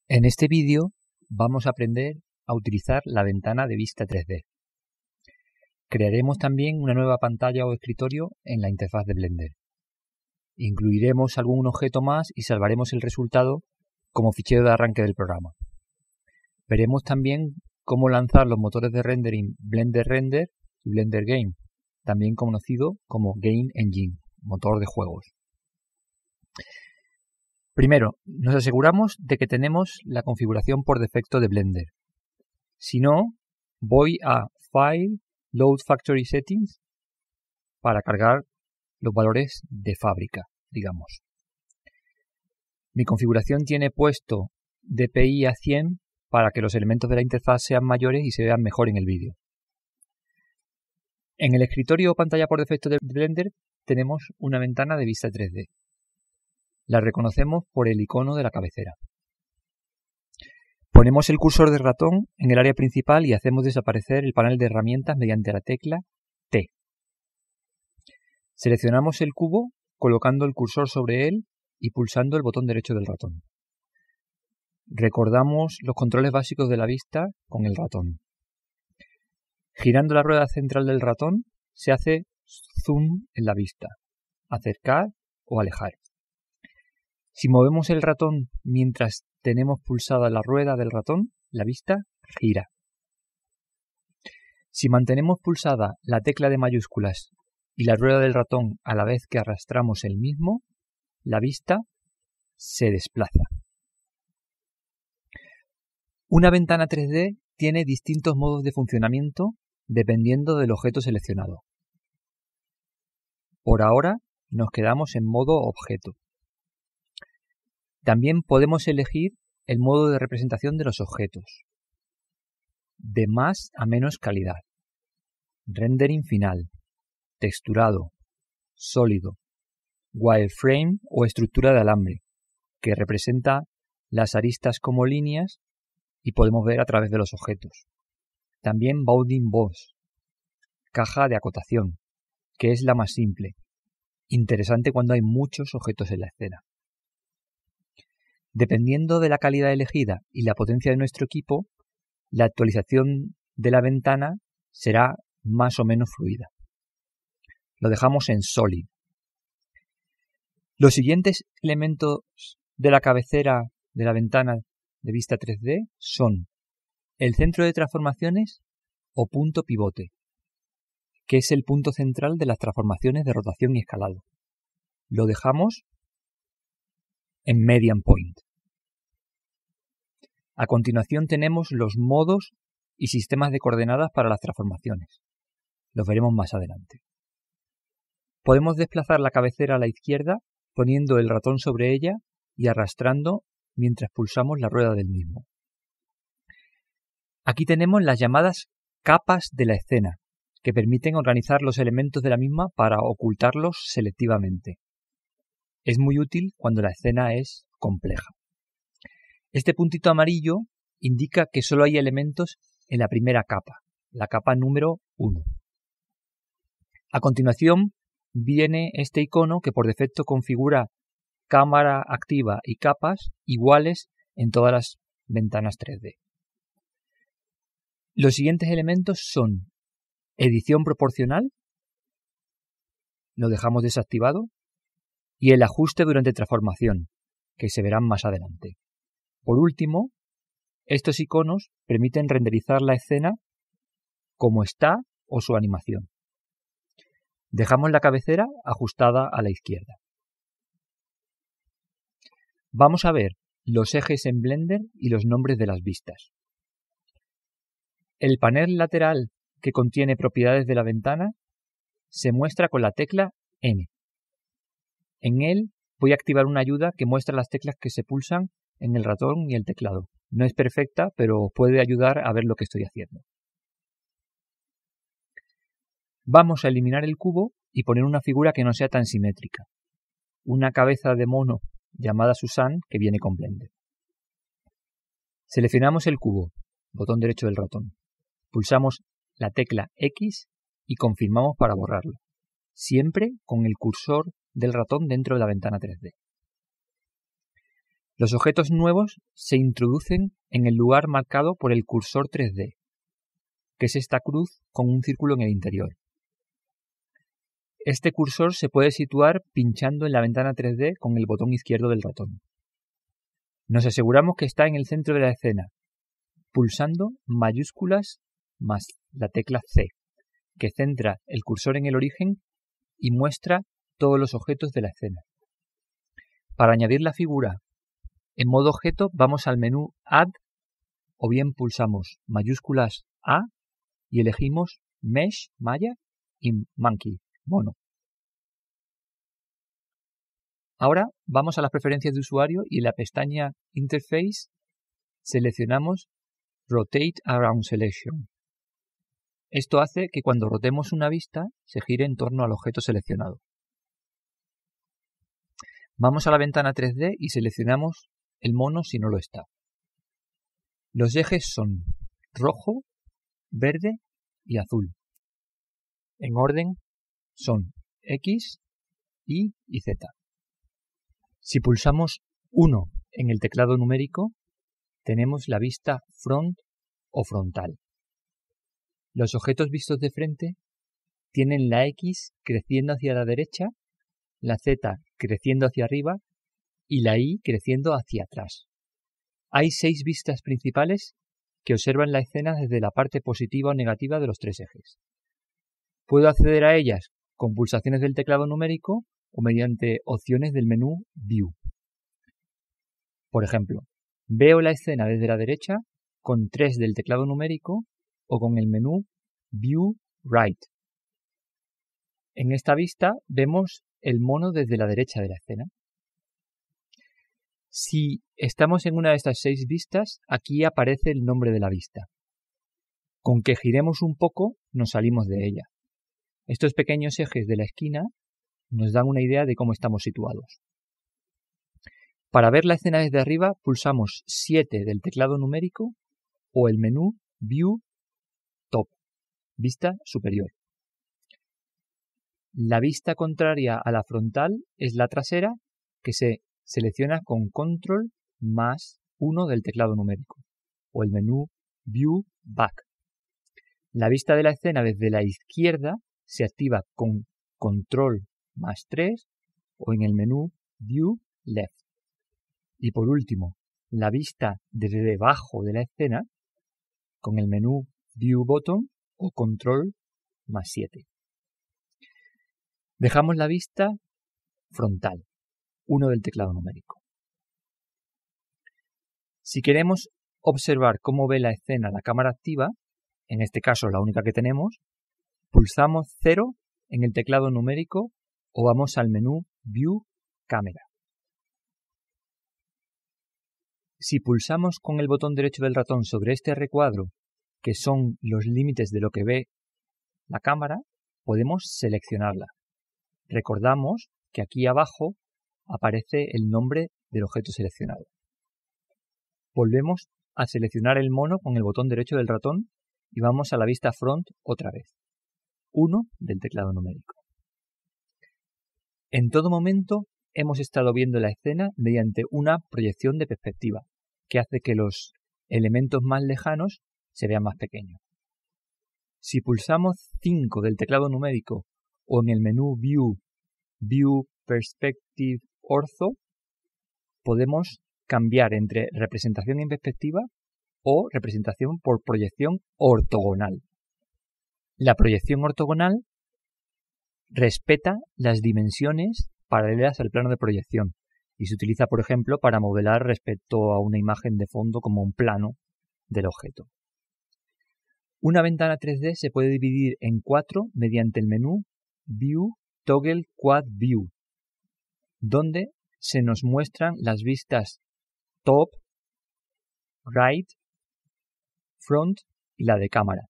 En este vídeo vamos a aprender a utilizar la ventana de vista 3D. Crearemos también una nueva pantalla o escritorio en la interfaz de Blender. Incluiremos algún objeto más y salvaremos el resultado como fichero de arranque del programa. Veremos también cómo lanzar los motores de rendering Blender Render y Blender Game, también conocido como Game Engine, motor de juegos. Primero, nos aseguramos de que tenemos la configuración por defecto de Blender. Si no, voy a File, Load Factory Settings para cargar los valores de fábrica, digamos. Mi configuración tiene puesto DPI a 100 para que los elementos de la interfaz sean mayores y se vean mejor en el vídeo. En el escritorio o pantalla por defecto de Blender tenemos una ventana de vista 3D. La reconocemos por el icono de la cabecera. Ponemos el cursor del ratón en el área principal y hacemos desaparecer el panel de herramientas mediante la tecla T. Seleccionamos el cubo colocando el cursor sobre él y pulsando el botón derecho del ratón. Recordamos los controles básicos de la vista con el ratón. Girando la rueda central del ratón se hace zoom en la vista, acercar o alejar. Si movemos el ratón mientras tenemos pulsada la rueda del ratón, la vista gira. Si mantenemos pulsada la tecla de mayúsculas y la rueda del ratón a la vez que arrastramos el mismo, la vista se desplaza. Una ventana 3D tiene distintos modos de funcionamiento dependiendo del objeto seleccionado. Por ahora nos quedamos en modo objeto. También podemos elegir el modo de representación de los objetos, de más a menos calidad, rendering final, texturado, sólido, wireframe o estructura de alambre, que representa las aristas como líneas y podemos ver a través de los objetos. También bounding box, caja de acotación, que es la más simple, interesante cuando hay muchos objetos en la escena. Dependiendo de la calidad elegida y la potencia de nuestro equipo, la actualización de la ventana será más o menos fluida. Lo dejamos en Solid. Los siguientes elementos de la cabecera de la ventana de vista 3D son el centro de transformaciones o punto pivote, que es el punto central de las transformaciones de rotación y escalado. Lo dejamos en Median Point. A continuación tenemos los modos y sistemas de coordenadas para las transformaciones. Los veremos más adelante. Podemos desplazar la cabecera a la izquierda poniendo el ratón sobre ella y arrastrando mientras pulsamos la rueda del mismo. Aquí tenemos las llamadas capas de la escena, que permiten organizar los elementos de la misma para ocultarlos selectivamente. Es muy útil cuando la escena es compleja. Este puntito amarillo indica que solo hay elementos en la primera capa, la capa número 1. A continuación viene este icono que por defecto configura cámara activa y capas iguales en todas las ventanas 3D. Los siguientes elementos son edición proporcional, lo dejamos desactivado, y el ajuste durante transformación, que se verán más adelante. Por último, estos iconos permiten renderizar la escena como está o su animación. Dejamos la cabecera ajustada a la izquierda. Vamos a ver los ejes en Blender y los nombres de las vistas. El panel lateral que contiene propiedades de la ventana se muestra con la tecla N. En él voy a activar una ayuda que muestra las teclas que se pulsan en el ratón y el teclado. No es perfecta, pero puede ayudar a ver lo que estoy haciendo. Vamos a eliminar el cubo y poner una figura que no sea tan simétrica. Una cabeza de mono llamada Susan que viene con Blender. Seleccionamos el cubo, botón derecho del ratón. Pulsamos la tecla X y confirmamos para borrarlo, siempre con el cursor del ratón dentro de la ventana 3D. Los objetos nuevos se introducen en el lugar marcado por el cursor 3D, que es esta cruz con un círculo en el interior. Este cursor se puede situar pinchando en la ventana 3D con el botón izquierdo del ratón. Nos aseguramos que está en el centro de la escena, pulsando mayúsculas más la tecla C, que centra el cursor en el origen y muestra todos los objetos de la escena. Para añadir la figura en modo objeto vamos al menú Add o bien pulsamos mayúsculas A y elegimos Mesh, malla y Monkey, mono. Ahora vamos a las preferencias de usuario y en la pestaña Interface seleccionamos Rotate Around Selection. Esto hace que cuando rotemos una vista se gire en torno al objeto seleccionado. Vamos a la ventana 3D y seleccionamos el mono si no lo está. Los ejes son rojo, verde y azul. En orden son X, Y y Z. Si pulsamos 1 en el teclado numérico, tenemos la vista front o frontal. Los objetos vistos de frente tienen la X creciendo hacia la derecha, la Z creciendo hacia arriba y la Y creciendo hacia atrás. Hay 6 vistas principales que observan la escena desde la parte positiva o negativa de los 3 ejes. Puedo acceder a ellas con pulsaciones del teclado numérico o mediante opciones del menú View. Por ejemplo, veo la escena desde la derecha con 3 del teclado numérico o con el menú View Right. En esta vista vemos el mono desde la derecha de la escena. Si estamos en una de estas 6 vistas, aquí aparece el nombre de la vista. Con que giremos un poco, nos salimos de ella. Estos pequeños ejes de la esquina nos dan una idea de cómo estamos situados. Para ver la escena desde arriba, pulsamos 7 del teclado numérico o el menú View Top, vista superior. La vista contraria a la frontal es la trasera, que se selecciona con Control más 1 del teclado numérico, o el menú View Back. La vista de la escena desde la izquierda se activa con Control más 3 o en el menú View Left. Y por último, la vista desde debajo de la escena con el menú View Bottom o Control más 7. Dejamos la vista frontal, 1 del teclado numérico. Si queremos observar cómo ve la escena la cámara activa, en este caso la única que tenemos, pulsamos 0 en el teclado numérico o vamos al menú View Camera. Si pulsamos con el botón derecho del ratón sobre este recuadro, que son los límites de lo que ve la cámara, podemos seleccionarla. Recordamos que aquí abajo aparece el nombre del objeto seleccionado. Volvemos a seleccionar el mono con el botón derecho del ratón y vamos a la vista front otra vez. 1 del teclado numérico. En todo momento hemos estado viendo la escena mediante una proyección de perspectiva, que hace que los elementos más lejanos se vean más pequeños. Si pulsamos 5 del teclado numérico o en el menú View Perspective Ortho, podemos cambiar entre representación en perspectiva o representación por proyección ortogonal. La proyección ortogonal respeta las dimensiones paralelas al plano de proyección y se utiliza, por ejemplo, para modelar respecto a una imagen de fondo como un plano del objeto. Una ventana 3D se puede dividir en 4 mediante el menú View Toggle Quad View, donde se nos muestran las vistas Top, Right, Front y la de cámara.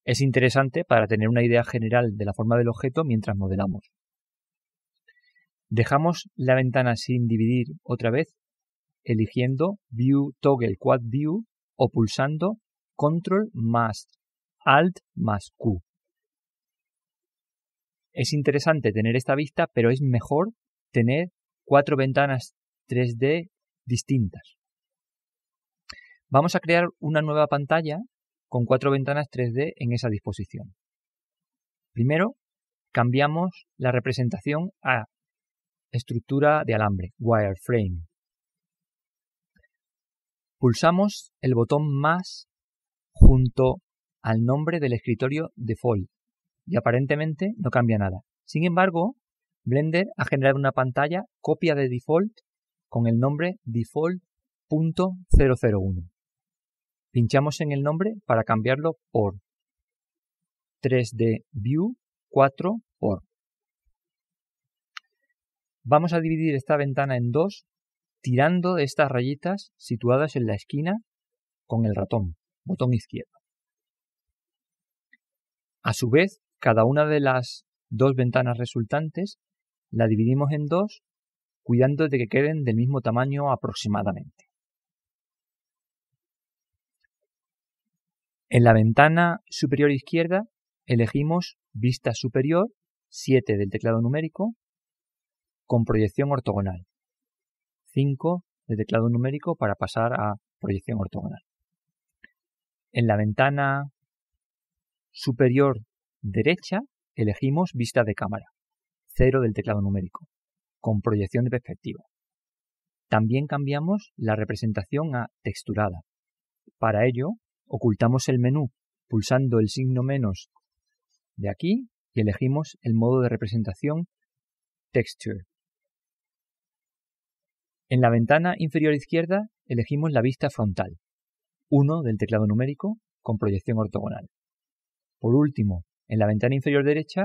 Es interesante para tener una idea general de la forma del objeto mientras modelamos. Dejamos la ventana sin dividir otra vez, eligiendo View Toggle Quad View o pulsando Control más Alt más Q. Es interesante tener esta vista, pero es mejor tener 4 ventanas 3D distintas. Vamos a crear una nueva pantalla con 4 ventanas 3D en esa disposición. Primero, cambiamos la representación a estructura de alambre, wireframe. Pulsamos el botón más junto al nombre del escritorio default y aparentemente no cambia nada. Sin embargo, Blender ha generado una pantalla copia de default con el nombre default.001. Pinchamos en el nombre para cambiarlo por 3D View 4 por. Vamos a dividir esta ventana en dos tirando de estas rayitas situadas en la esquina con el ratón, botón izquierdo. A su vez, cada una de las dos ventanas resultantes la dividimos en dos, cuidando de que queden del mismo tamaño aproximadamente. En la ventana superior izquierda elegimos vista superior 7 del teclado numérico con proyección ortogonal. 5 de teclado numérico para pasar a proyección ortogonal. En la ventana superior derecha elegimos vista de cámara. 0 del teclado numérico con proyección de perspectiva. También cambiamos la representación a texturada. Para ello, ocultamos el menú pulsando el signo menos de aquí y elegimos el modo de representación Texture. En la ventana inferior izquierda elegimos la vista frontal, 1 del teclado numérico con proyección ortogonal. Por último, en la ventana inferior derecha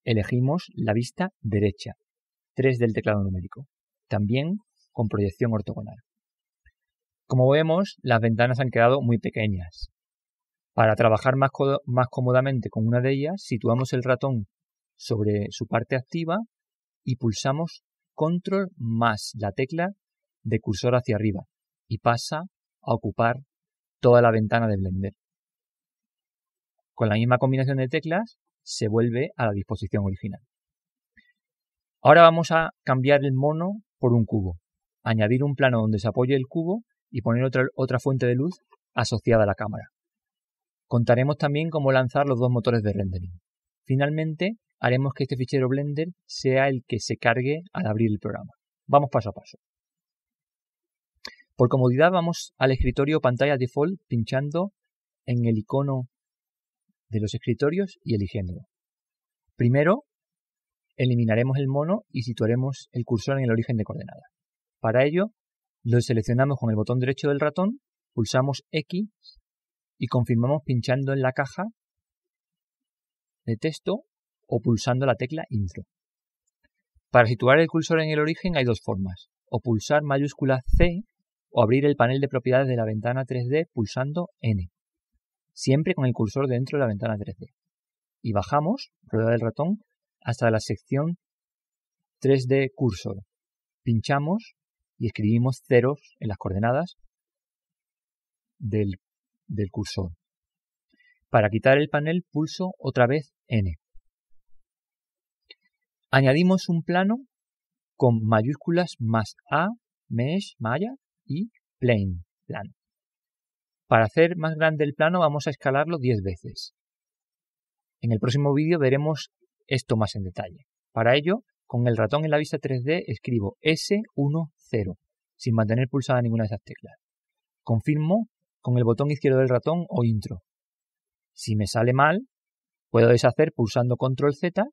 elegimos la vista derecha, 3 del teclado numérico, también con proyección ortogonal. Como vemos, las ventanas han quedado muy pequeñas. Para trabajar más cómodamente con una de ellas, situamos el ratón sobre su parte activa y pulsamos Control más la tecla de cursor hacia arriba y pasa a ocupar toda la ventana de Blender. Con la misma combinación de teclas se vuelve a la disposición original. Ahora vamos a cambiar el mono por un cubo, añadir un plano donde se apoye el cubo y poner otra fuente de luz asociada a la cámara. Contaremos también cómo lanzar los dos motores de rendering. Finalmente, haremos que este fichero Blender sea el que se cargue al abrir el programa. Vamos paso a paso. Por comodidad vamos al escritorio pantalla default pinchando en el icono de los escritorios y eligiéndolo. Primero, eliminaremos el mono y situaremos el cursor en el origen de coordenadas. Para ello, lo seleccionamos con el botón derecho del ratón, pulsamos X y confirmamos pinchando en la caja de texto o pulsando la tecla Intro. Para situar el cursor en el origen hay dos formas, o pulsar mayúscula C o abrir el panel de propiedades de la ventana 3D pulsando N, siempre con el cursor dentro de la ventana 3D. Y bajamos, rueda del ratón, hasta la sección 3D Cursor. Pinchamos y escribimos ceros en las coordenadas del cursor. Para quitar el panel pulso otra vez N. Añadimos un plano con mayúsculas más A, Mesh, Maya y Plane, plano. Para hacer más grande el plano vamos a escalarlo 10 veces. En el próximo vídeo veremos esto más en detalle. Para ello, con el ratón en la vista 3D escribo S10 sin mantener pulsada ninguna de esas teclas. Confirmo con el botón izquierdo del ratón o Intro. Si me sale mal, puedo deshacer pulsando Control Z.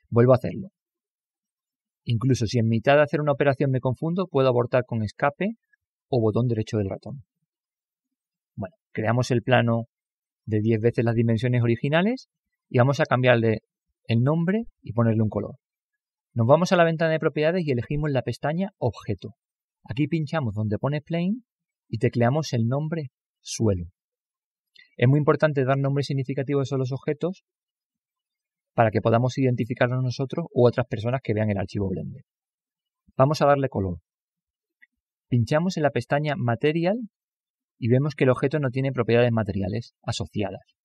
Vuelvo a hacerlo. Incluso si en mitad de hacer una operación me confundo, puedo abortar con escape o botón derecho del ratón. Bueno, creamos el plano de 10 veces las dimensiones originales y vamos a cambiarle el nombre y ponerle un color. Nos vamos a la ventana de propiedades y elegimos la pestaña Objeto. Aquí pinchamos donde pone Plane y tecleamos el nombre Suelo. Es muy importante dar nombres significativos a los objetos para que podamos identificarnos nosotros u otras personas que vean el archivo Blender. Vamos a darle color. Pinchamos en la pestaña Material y vemos que el objeto no tiene propiedades materiales asociadas.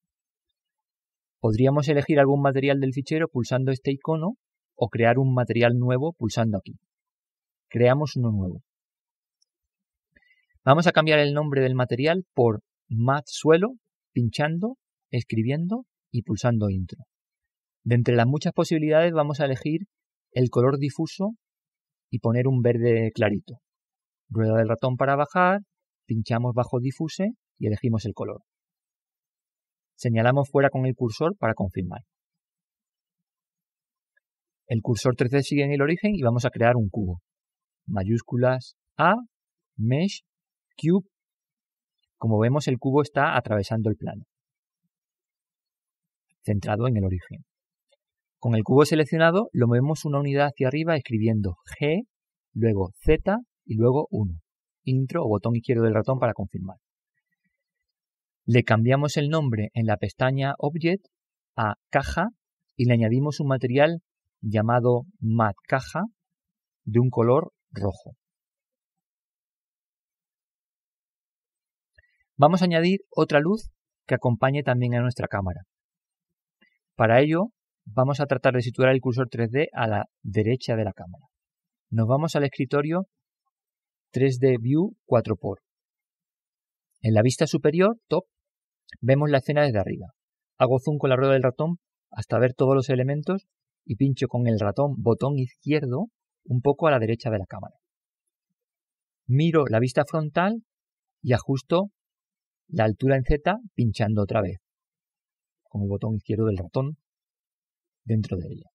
Podríamos elegir algún material del fichero pulsando este icono o crear un material nuevo pulsando aquí. creamos uno nuevo. Vamos a cambiar el nombre del material por Math Suelo, pinchando, escribiendo y pulsando Intro. De entre las muchas posibilidades vamos a elegir el color difuso y poner un verde clarito. Rueda del ratón para bajar, pinchamos bajo Diffuse y elegimos el color. Señalamos fuera con el cursor para confirmar. El cursor 3D sigue en el origen y vamos a crear un cubo. Mayúsculas A, Mesh, Cube. Como vemos, el cubo está atravesando el plano, centrado en el origen. Con el cubo seleccionado lo movemos una unidad hacia arriba escribiendo G, luego Z y luego 1. Intro o botón izquierdo del ratón para confirmar. Le cambiamos el nombre en la pestaña Object a caja y le añadimos un material llamado Matte Caja de un color rojo. Vamos a añadir otra luz que acompañe también a nuestra cámara. Para ello, vamos a tratar de situar el cursor 3D a la derecha de la cámara. Nos vamos al escritorio 3D View 4x. En la vista superior, top, vemos la escena desde arriba. Hago zoom con la rueda del ratón hasta ver todos los elementos y pincho con el ratón botón izquierdo un poco a la derecha de la cámara. Miro la vista frontal y ajusto la altura en Z pinchando otra vez con el botón izquierdo del ratón dentro de ella.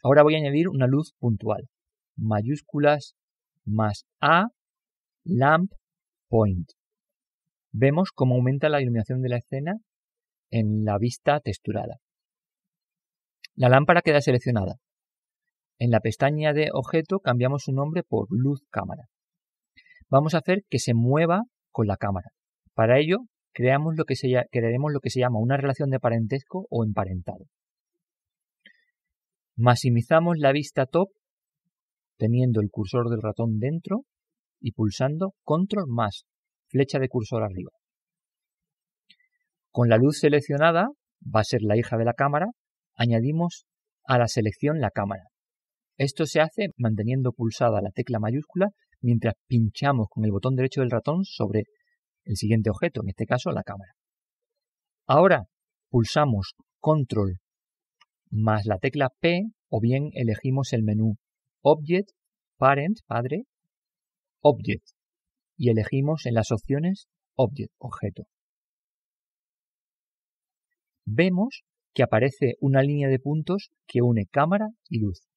Ahora voy a añadir una luz puntual. Mayúsculas más A, Lamp, Point. Vemos cómo aumenta la iluminación de la escena en la vista texturada. La lámpara queda seleccionada. En la pestaña de objeto cambiamos su nombre por luz cámara. Vamos a hacer que se mueva con la cámara. Para ello crearemos lo que se llama una relación de parentesco o emparentado. Maximizamos la vista top teniendo el cursor del ratón dentro y pulsando Control más flecha de cursor arriba. Con la luz seleccionada, va a ser la hija de la cámara, añadimos a la selección la cámara. Esto se hace manteniendo pulsada la tecla mayúscula mientras pinchamos con el botón derecho del ratón sobre el siguiente objeto, en este caso la cámara. Ahora pulsamos Control más la tecla P o bien elegimos el menú Object, Parent, padre, Object y elegimos en las opciones Object, objeto. Vemos que aparece una línea de puntos que une cámara y luz.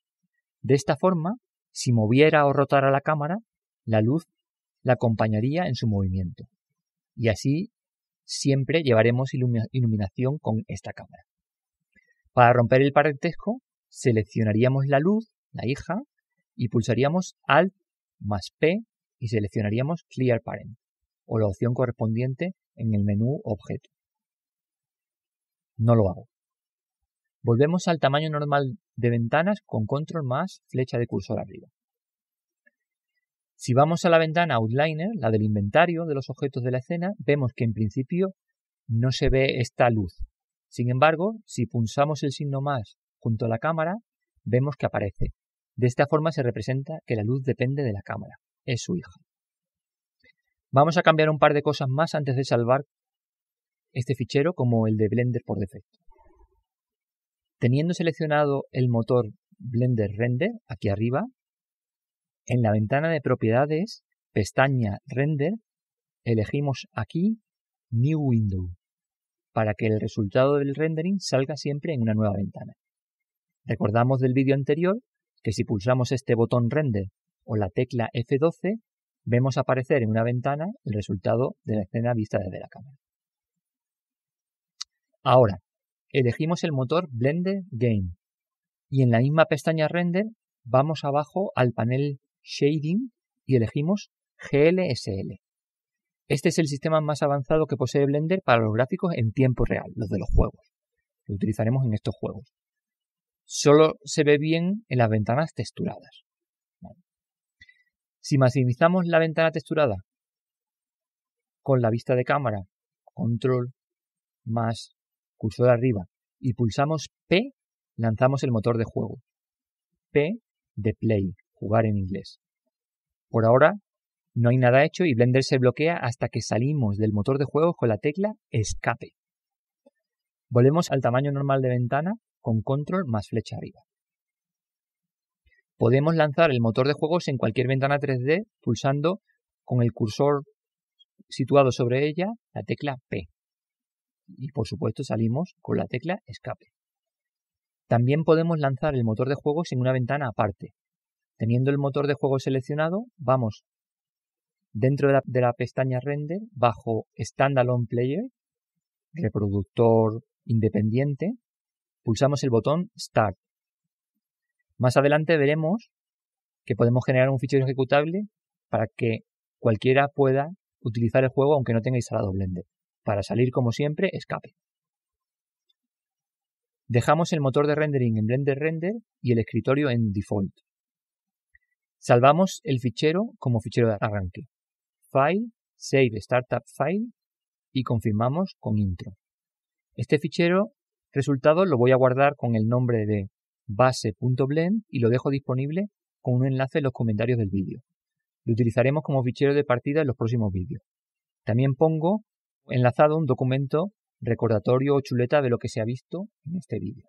De esta forma, si moviera o rotara la cámara, la luz la acompañaría en su movimiento. Y así siempre llevaremos iluminación con esta cámara. Para romper el parentesco, seleccionaríamos la luz, la hija, y pulsaríamos Alt más P y seleccionaríamos Clear Parent, o la opción correspondiente en el menú Objeto. No lo hago. Volvemos al tamaño normal de ventanas con Control más flecha de cursor arriba. Si vamos a la ventana Outliner, la del inventario de los objetos de la escena, vemos que en principio no se ve esta luz. Sin embargo, si pulsamos el signo más junto a la cámara, vemos que aparece. De esta forma se representa que la luz depende de la cámara, es su hija. Vamos a cambiar un par de cosas más antes de salvar este fichero como el de Blender por defecto. Teniendo seleccionado el motor Blender Render aquí arriba, en la ventana de propiedades, pestaña Render, elegimos aquí New Window para que el resultado del rendering salga siempre en una nueva ventana. Recordamos del vídeo anterior que si pulsamos este botón Render o la tecla F12, vemos aparecer en una ventana el resultado de la escena vista desde la cámara. Ahora, elegimos el motor Blender Game y en la misma pestaña Render vamos abajo al panel Shading y elegimos GLSL. Este es el sistema más avanzado que posee Blender para los gráficos en tiempo real, los de los juegos. Lo utilizaremos en estos juegos. Solo se ve bien en las ventanas texturadas. Si maximizamos la ventana texturada con la vista de cámara, Control más cursor arriba y pulsamos P, lanzamos el motor de juego. P de Play, jugar en inglés. Por ahora no hay nada hecho y Blender se bloquea hasta que salimos del motor de juegos con la tecla Escape. Volvemos al tamaño normal de ventana con control más flecha arriba. Podemos lanzar el motor de juegos en cualquier ventana 3D pulsando con el cursor situado sobre ella la tecla P. Y por supuesto salimos con la tecla Escape. También podemos lanzar el motor de juegos en una ventana aparte. Teniendo el motor de juegos seleccionado, vamos dentro de la pestaña Render, bajo Standalone Player, reproductor independiente, pulsamos el botón Start. Más adelante veremos que podemos generar un fichero ejecutable para que cualquiera pueda utilizar el juego aunque no tenga instalado Blender. Para salir, como siempre, Escape. Dejamos el motor de rendering en Blender Render y el escritorio en Default. Salvamos el fichero como fichero de arranque. File, Save Startup File y confirmamos con Intro. Este fichero resultado lo voy a guardar con el nombre de base.blend y lo dejo disponible con un enlace en los comentarios del vídeo. Lo utilizaremos como fichero de partida en los próximos vídeos. También pongo enlazado un documento recordatorio o chuleta de lo que se ha visto en este vídeo.